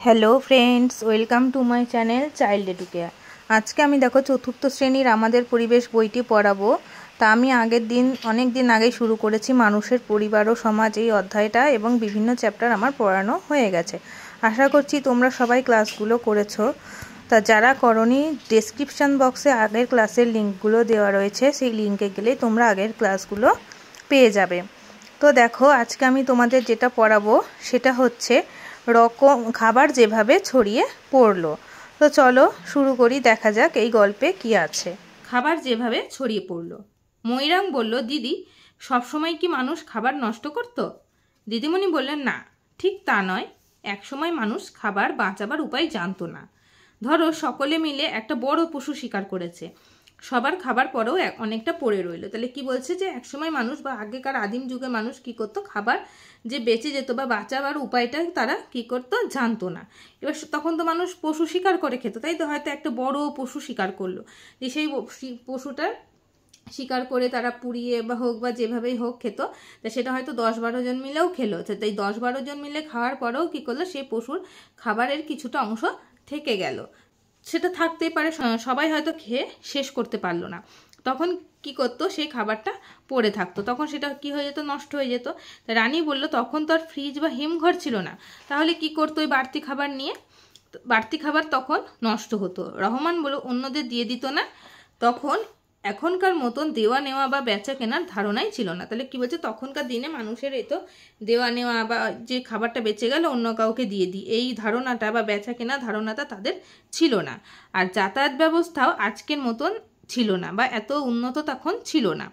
Hello friends, welcome to my channel child educare. আজকে আমি দেখো চতুর্থ শ্রেণীর আমাদের পরিবেশ বইটি পড়াবো। তা আমি অনেক দিন আগে শুরু করেছি মানুষের পরিবার ও সমাজ এই অধ্যায়টা, এবং বিভিন্ন চ্যাপ্টার আমার পড়ানো হয়ে গেছে। আশা করছি তোমরা সবাই ক্লাসগুলো করেছো। তা যারা করনি, ডেসক্রিপশান বক্সে আগের ক্লাসের লিঙ্কগুলো দেওয়া রয়েছে, সেই লিঙ্কে গেলেই তোমরা আগের ক্লাসগুলো পেয়ে যাবে। তো দেখো, আজকে আমি তোমাদের যেটা পড়াবো সেটা হচ্ছে খাবার যেভাবে ছড়িয়ে পড়লো। তো চলো শুরু করি, দেখা যাক এই গল্পে কি আছে। খাবার যেভাবে ছড়িয়ে পড়লো। ময়রাং বলল, দিদি, সবসময় কি মানুষ খাবার নষ্ট করত? দিদিমণি বললেন, না, ঠিক তা নয়। একসময় মানুষ খাবার বাঁচাবার উপায় জানতো না। ধরো, সকলে মিলে একটা বড় পশু শিকার করেছে। সবার খাবার পরেও অনেকটা পড়ে রইল। তাহলে কি বলছে যে একসময় মানুষ বা আগেকার আদিম যুগে মানুষ কি করতো, খাবার যে বেঁচে যেত বা বাঁচাবার উপায়টা তারা কি করতো জানতো না। এবার তখন তো মানুষ পশু শিকার করে খেত, তাই তো? হয়তো একটা বড় পশু শিকার করলো, যে সেই পশুটা শিকার করে তারা পুড়িয়ে বা হোক বা যেভাবেই হোক খেত। তা সেটা হয়তো 10-12 জন মিলেও খেলো। তাই 10-12 জন মিলে খাওয়ার পরেও কি করলো, সেই পশুর খাবারের কিছুটা অংশ থেকে গেল। সেটা থাকতেই পারে, সবাই হয়তো খেয়ে শেষ করতে পারলো না। তখন কি করতো, সেই খাবারটা পড়ে থাকতো, তখন সেটা কি হয়ে যেত, নষ্ট হয়ে যেত। রানী বলল, তখন তো আর ফ্রিজ বা হিমঘর ছিল না, তাহলে কি করতো ওই বাড়তি খাবার নিয়ে? বাড়তি খাবার তখন নষ্ট হতো। রহমান বলল, অন্যদের দিয়ে দিত না? তখন এখনকার মতন দেওয়া নেওয়া বা বেচা কেনার ধারণাই ছিল না। তাহলে কি বলছে, তখনকার দিনে মানুষের এই তো দেওয়া নেওয়া বা যে খাবারটা বেঁচে গেল অন্য কাউকে দিয়ে দিই, এই ধারণাটা বা বেচা কেনা ধারণাটা তাদের ছিল না। আর যাতায়াত ব্যবস্থাও আজকের মতন ছিল না বা এত উন্নত তখন ছিল না।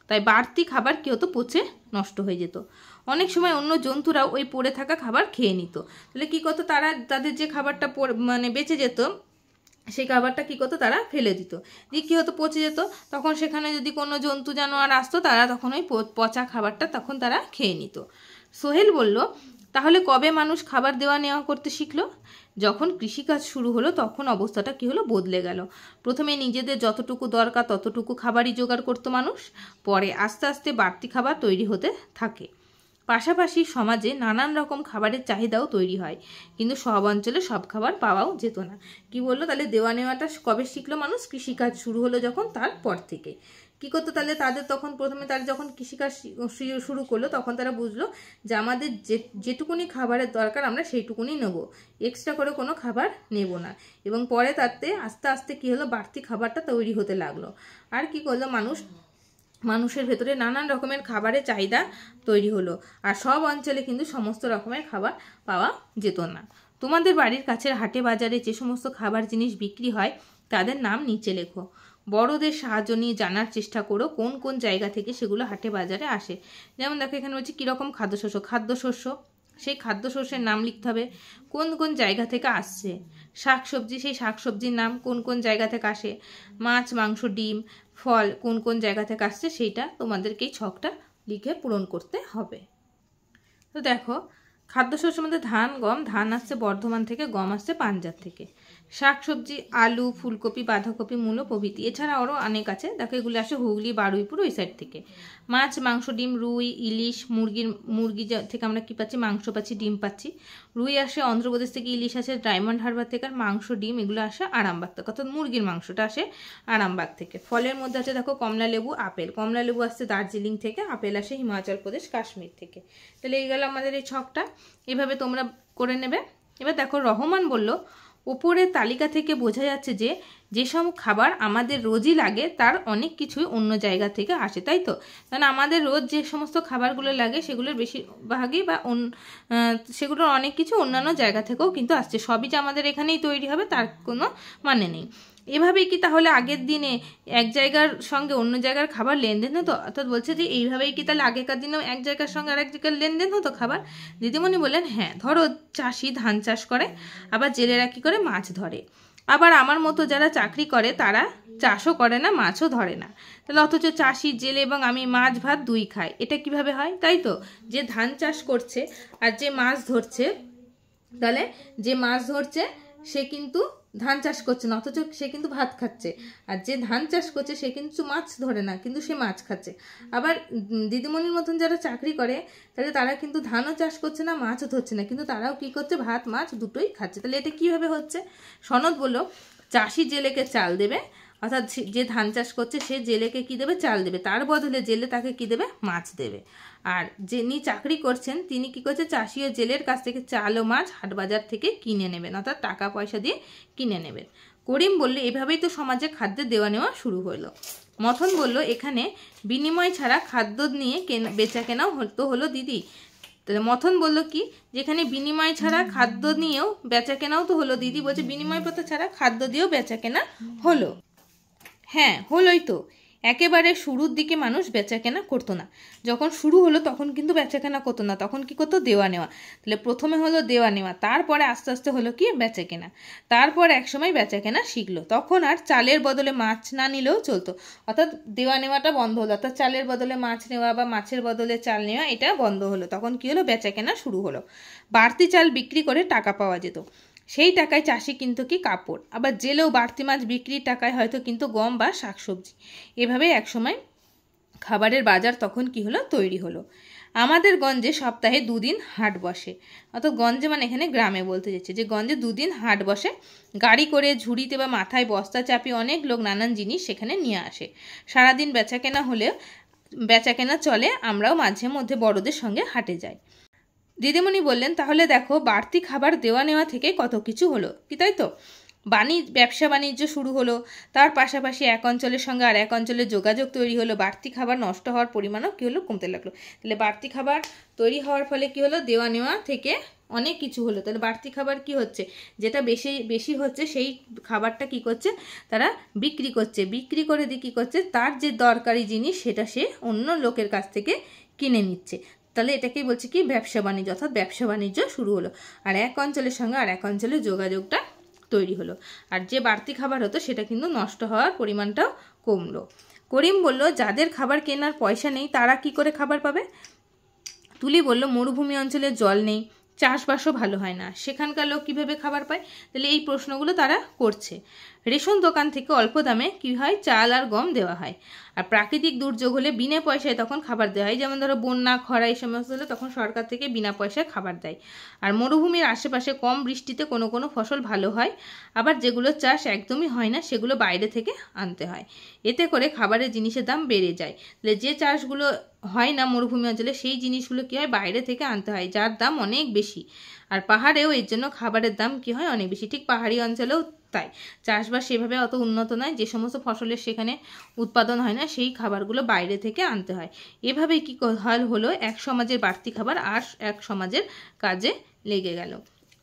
তাই বাড়তি খাবার কি হতো, পচে নষ্ট হয়ে যেত। অনেক সময় অন্য জন্তুরাও ওই পড়ে থাকা খাবার খেয়ে নিত। তাহলে কি করতো, তারা তাদের যে খাবারটা বেঁচে যেত, সেই খাবারটা কী করতো, তারা ফেলে দিত, দিয়ে কী হতো, পচে যেত। তখন সেখানে যদি কোনো জন্তু জানোয়ার আসতো, তারা তখন ওই পচা খাবারটা তখন তারা খেয়ে নিত। সোহেল বলল, তাহলে কবে মানুষ খাবার দেওয়া নেওয়া করতে শিখলো? যখন কৃষিকাজ শুরু হলো তখন অবস্থাটা কি হলো, বদলে গেল। প্রথমে নিজেদের যতটুকু দরকার ততটুকু খাবারই জোগাড় করতো মানুষ, পরে আস্তে আস্তে বাড়তি খাবার তৈরি হতে থাকে। পাশাপাশি সমাজে নানান রকম খাবারের চাহিদাও তৈরি হয়, কিন্তু সব অঞ্চলে সব খাবার পাওয়াও যেত না। কি বললো, তাহলে দেওয়া নেওয়াটা কবে শিখলো মানুষ? কৃষিকাজ শুরু হলো যখন, তারপর থেকে কি করতো, তাহলে তাদের তখন প্রথমে তারা যখন কৃষিকাজ শুরু করলো তখন তারা বুঝলো যে আমাদের যেটুকুনি খাবারের দরকার আমরা সেইটুকুনি নেবো, এক্সট্রা করে কোনো খাবার নেব না। এবং পরে তাতে আস্তে আস্তে কি হলো, বাড়তি খাবারটা তৈরি হতে লাগলো। আর কি করলো, মানুষের ভেতরে নানান রকমের খাবারের চাহিদা তৈরি হলো, আর সব অঞ্চলে কিন্তু সমস্ত রকমের খাবার পাওয়া যেত না। তোমাদের বাড়ির কাছের হাটে বাজারে যে সমস্ত খাবার জিনিস বিক্রি হয় তাদের নাম নিচে লেখো। বড়দের সাহায্য নিয়ে জানার চেষ্টা করো কোন কোন জায়গা থেকে সেগুলো হাটে বাজারে আসে। যেমন দেখো, এখানে বলছি কীরকম খাদ্যশস্য, সেই খাদ্যশস্যের নাম লিখতে হবে, কোন কোন জায়গা থেকে আসছে। শাকসবজি, সেই শাকসবজির নাম কোন কোন জায়গা থেকে আসে। মাছ, মাংস, ডিম, ফল কোন কোন জায়গা থেকে আসছে সেইটা তোমাদেরকে এই ছকটা লিখে পূরণ করতে হবে। তো দেখো, খাদ্যশস্যের মধ্যে ধান আসছে বর্ধমান থেকে, গম আসছে পাঞ্জাব থেকে। শাকসবজি আলু, ফুলকপি, বাঁধাকপি, মূলো প্রভৃতি। এছাড়া আরও অনেক আছে, দেখো এগুলি আসে হুগলি, বারুইপুর ওই সাইড থেকে। মাছ, মাংস, ডিম, রুই, ইলিশ, মুরগি থেকে আমরা কি পাচ্ছি, মাংস পাচ্ছি, ডিম পাচ্ছি। রুই আসে অন্ধ্রপ্রদেশ থেকে, ইলিশ আসে ডায়মন্ড হারবার থেকে, আর মাংস, ডিম এগুলো আসে আরামবাগ থেকে, অর্থাৎ মুরগির মাংসটা আসে আরামবাগ থেকে। ফলের মধ্যে আছে দেখো কমলা লেবু, আপেল। কমলা লেবু আসছে দার্জিলিং থেকে, আপেল আসে হিমাচল প্রদেশ, কাশ্মীর থেকে। তাহলে এই গেল আমাদের এই ছকটা, এভাবে তোমরা করে নেবে। এবার দেখো, রহমান বলল, ওপরের তালিকা থেকে বোঝা যাচ্ছে যে যেসব খাবার আমাদের রোজই লাগে তার অনেক কিছুই অন্য জায়গা থেকে আসে, তাই তো? কারণ আমাদের রোজ যে সমস্ত খাবারগুলো লাগে সেগুলোর বেশিরভাগই বা সেগুলোর অনেক কিছু অন্যান্য জায়গা থেকেও কিন্তু আসছে, সবই যে আমাদের এখানেই তৈরি হবে তার কোনো মানে নেই। এভাবেই কি তাহলে আগের দিনে এক জায়গার সঙ্গে অন্য জায়গার খাবার লেনদেন হতো? অর্থাৎ বলছে যে এইভাবেই কি তাহলে আগেকার দিনেও এক জায়গার সঙ্গে আরেক জায়গার লেনদেন হতো খাবার? দিদিমণি বললেন, হ্যাঁ। ধরো, চাষি ধান চাষ করে, আবার জেলেরা কি করে, মাছ ধরে। আবার আমার মতো যারা চাকরি করে তারা চাষও করে না, মাছও ধরে না। তাহলে অথচ চাষি, জেলে এবং আমি মাছ ভাত দুই খাই, এটা কিভাবে হয়? তাই তো, যে ধান চাষ করছে আর যে মাছ ধরছে, তাহলে যে মাছ ধরছে সে কিন্তু ধান চাষ করছে না, অথচ সে কিন্তু ভাত খাচ্ছে। আর যে ধান চাষ করছে সে কিন্তু মাছ ধরে না, কিন্তু সে মাছ খাচ্ছে। আবার দিদিমণির মতন যারা চাকরি করে তাহলে তারা কিন্তু ধানও চাষ করছে না, মাছও ধরছে না, কিন্তু তারাও কি করছে, ভাত মাছ দুটোই খাচ্ছে। তাহলে এটা কিভাবে হচ্ছে? সনদ বলল, চাষি জেলেকে চাল দেবে, অর্থাৎ যে ধান চাষ করছে সে জেলেকে কি দেবে, চাল দেবে, তার বদলে জেলে তাকে কি দেবে, মাছ দেবে। আর যিনি চাকরি করছেন তিনি কি করছে, চাষি ও জেলের কাছ থেকে চাল ও মাছ হাট বাজার থেকে কিনে নেবেন, অর্থাৎ টাকা পয়সা দিয়ে কিনে নেবেন। করিম বলল, এভাবেই তো সমাজে খাদ্যের দেওয়া নেওয়া শুরু হলো। মথন বলল, এখানে বিনিময় ছাড়া খাদ্য নিয়ে বেচা কেনাও হলো দিদি। তাহলে মথন বলল কি, যেখানে বিনিময় ছাড়া খাদ্য নিয়েও বেচা কেনাও তো হলো দিদি। বলছে বিনিময় প্রথা ছাড়া খাদ্য দিয়েও বেচা কেনা হলো। হ্যাঁ, হলোই তো। একেবারে শুরুর দিকে মানুষ বেচা কেনা করতো না, যখন শুরু হলো তখন কিন্তু বেচা কেনা করতো না, তখন কি করতো, দেওয়া নেওয়া। তাহলে প্রথমে হলো দেওয়া নেওয়া, তারপরে আস্তে আস্তে হলো কি, বেচা কেনা। তারপর একসময় বেচা কেনা শিখলো, তখন আর চালের বদলে মাছ না নিলেও চলতো, অর্থাৎ দেওয়া নেওয়াটা বন্ধ হলো, অর্থাৎ চালের বদলে মাছ নেওয়া বা মাছের বদলে চাল নেওয়া এটা বন্ধ হলো। তখন কি হলো, বেচা কেনা শুরু হলো। বাড়তি চাল বিক্রি করে টাকা পাওয়া যেত, সেই টাকায় চাষি কিন্তু কি কাপড়, আবার জেলেও বাড়তি মাছ বিক্রির টাকায় হয়তো কিন্তু গম বা শাকসবজি। এভাবে একসময় খাবারের বাজার তখন কি হলো, তৈরি হলো। আমাদের গঞ্জে সপ্তাহে 2 দিন হাট বসে, অর্থাৎ গঞ্জে মানে এখানে গ্রামে বলতে যাচ্ছে, যে গঞ্জে 2 দিন হাট বসে। গাড়ি করে ঝুড়িতে বা মাথায় বস্তা চাপিয়ে অনেক লোক নানান জিনিস সেখানে নিয়ে আসে। সারাদিন বেচা কেনা চলে, আমরাও মাঝে মধ্যে বড়দের সঙ্গে হাটে যাই। দিদিমণি বললেন, তাহলে দেখো, বাড়তি খাবার দেওয়া নেওয়া থেকে কত কিছু হলো কি, তাই তো? ব্যবসা বাণিজ্য শুরু হলো, তার পাশাপাশি এক অঞ্চলের সঙ্গে আর এক অঞ্চলের যোগাযোগ তৈরি হলো, বাড়তি খাবার নষ্ট হওয়ার পরিমাণও কী হলো, কমতে লাগলো। তাহলে বাড়তি খাবার তৈরি হওয়ার ফলে কি হলো, দেওয়া নেওয়া থেকে অনেক কিছু হলো। তাহলে বাড়তি খাবার কি হচ্ছে, যেটা বেশি হচ্ছে সেই খাবারটা কি করছে, তারা বিক্রি করছে, বিক্রি করে দিয়ে কী করছে, তার যে দরকারি জিনিস সেটা সে অন্য লোকের কাছ থেকে কিনে নিচ্ছে। তাহলে এটাকেই বলছে কি, ব্যবসা বাণিজ্য, অর্থাৎ ব্যবসা বাণিজ্য শুরু হলো, আর এক অঞ্চলের সঙ্গে আর এক অঞ্চলের যোগাযোগটা তৈরি হলো। আর যে বাড়তি খাবার হতো সেটা কিন্তু নষ্ট হওয়ার পরিমাণটাও কমলো। করিম বলল, যাদের খাবার কেনার পয়সা নেই তারা কি করে খাবার পাবে? তুলি বলল, মরুভূমি অঞ্চলে জল নেই, চাষবাসও ভালো হয় না, সেখানকার লোক কীভাবে খাবার পায়? তাহলে এই প্রশ্নগুলো তারা করছে। রেশন দোকান থেকে অল্প দামে কি হয়, চাল আর গম দেওয়া হয়। আর প্রাকৃতিক দুর্যোগ হলে বিনা পয়সায় তখন খাবার দেওয়া হয়, যেমন ধরো বন্যা, খরা, এই সমস্ত হলে তখন সরকার থেকে বিনা পয়সায় খাবার দেয়। আর মরুভূমির আশেপাশে কম বৃষ্টিতে কোনো কোনো ফসল ভালো হয়, আবার যেগুলো চাষ একদমই হয় না সেগুলো বাইরে থেকে আনতে হয়। এতে করে খাবারের জিনিসের দাম বেড়ে যায়। তাহলে যে চাষগুলো হয় না মরুভূমি অঞ্চলে সেই জিনিসগুলো কি হয়, বাইরে থেকে আনতে হয়, যার দাম অনেক বেশি। আর পাহাড়েও এর জন্য খাবারের দাম কি হয়, অনেক বেশি। ঠিক পাহাড়ি অঞ্চলেও তাই, চাষবাস সেভাবে অত উন্নত নয়, যে সমস্ত ফসলের সেখানে উৎপাদন হয় না সেই খাবারগুলো বাইরে থেকে আনতে হয়। এভাবেই কি হলো, এক সমাজের বাড়তি খাবার আর এক সমাজের কাজে লেগে গেল।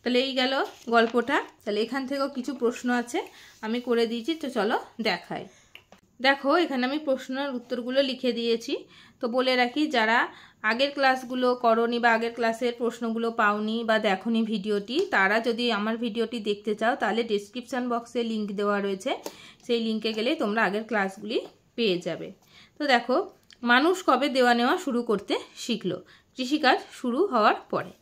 তাহলে এই গেল গল্পটা। তাহলে এখান থেকেও কিছু প্রশ্ন আছে, আমি করে দিয়েছি, তো চলো দেখাই। দেখো, এখানে আমি প্রশ্নের উত্তরগুলো লিখে দিয়েছি। তো বলে রাখি, যারা আগের ক্লাসগুলো করনি বা আগের ক্লাসের প্রশ্নগুলো পাওনি বা দেখোনি ভিডিওটি, তারা যদি আমার ভিডিওটি দেখতে চাও তাহলে ডেসক্রিপশান বক্সে লিঙ্ক দেওয়া রয়েছে, সেই লিঙ্কে গেলে তোমরা আগের ক্লাসগুলি পেয়ে যাবে। তো দেখো, মানুষ কবে দেওয়া নেওয়া শুরু করতে শিখলো? কৃষিকাজ শুরু হওয়ার পরে।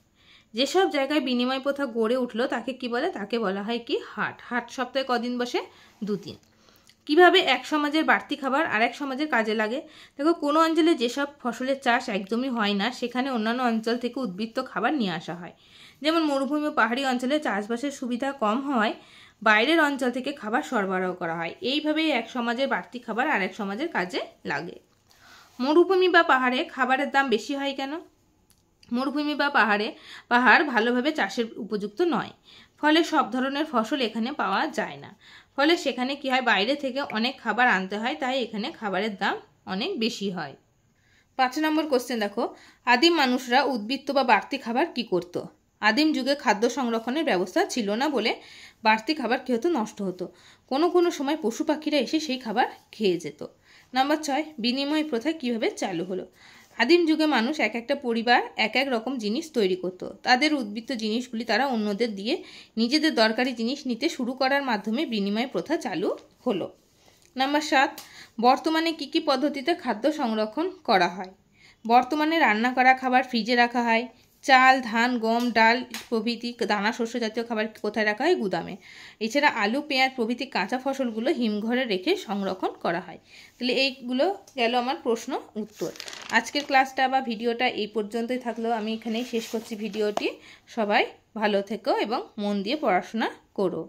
যেসব জায়গায় বিনিময় প্রথা গড়ে উঠলো তাকে কি বলে? তাকে বলা হয় কি, হাট। হাট সপ্তাহে কদিন বসে? 2 দিন। কিভাবে এক সমাজের বাড়তি খাবার আরেক সমাজের কাজে লাগে? দেখো, কোনো অঞ্চলে যেসব ফসলের চাষ একদমই হয় না সেখানে অন্যান্য অঞ্চল থেকে উদ্বৃত্ত খাবার নিয়ে আসা হয়। যেমন মরুভূমি ও পাহাড়ি অঞ্চলে চাষবাসের সুবিধা কম হওয়ায় বাইরের অঞ্চল থেকে খাবার সরবরাহ করা হয়। এইভাবেই এক সমাজের বাড়তি খাবার আরেক সমাজের কাজে লাগে। মরুভূমি বা পাহাড়ে খাবারের দাম বেশি হয় কেন? মরুভূমি বা পাহাড় ভালোভাবে চাষের উপযুক্ত নয়, ফলে সব ধরনের ফসল এখানে পাওয়া যায় না। ফলে সেখানে কি হয়, বাইরে থেকে অনেক খাবার আনতে হয়, তাই এখানে খাবারের দাম অনেক বেশি হয়। 5 নম্বর কোশ্চেন দেখো, আদিম মানুষরা উদ্বৃত্ত বা বাড়তি খাবার কি করত? আদিম যুগে খাদ্য সংরক্ষণের ব্যবস্থা ছিল না বলে বাড়তি খাবার কি হতো, নষ্ট হতো। কোনো কোনো সময় পশু পাখিরা এসে সেই খাবার খেয়ে যেত। নাম্বার 6, বিনিময় প্রথা কিভাবে চালু হলো? আদিম যুগে মানুষ এক একটা পরিবার এক এক রকম জিনিস তৈরি করত। তাদের উদ্বৃত্ত জিনিসগুলি তারা অন্যদের দিয়ে নিজেদের দরকারি জিনিস নিতে শুরু করার মাধ্যমে বিনিময় প্রথা চালু হলো। নাম্বার 7, বর্তমানে কি কি পদ্ধতিতে খাদ্য সংরক্ষণ করা হয়? বর্তমানে রান্না করা খাবার ফ্রিজে রাখা হয়, চাল, ধান, গম, ডাল প্রভৃতি দানা শস্য জাতীয় খাবার কোথায় রাখা হয়? গুদামে। এছাড়া আলু, পেঁয়াজ প্রভৃতি কাঁচা ফসলগুলো হিমঘরে রেখে সংরক্ষণ করা হয়। তাহলে এইগুলো গেল আমার প্রশ্ন উত্তর। আজকের ক্লাসটা বা ভিডিওটা এই পর্যন্তই থাকলো। আমি এখানেই শেষ করছি ভিডিওটি। সবাই ভালো থেকো এবং মন দিয়ে পড়াশোনা করো।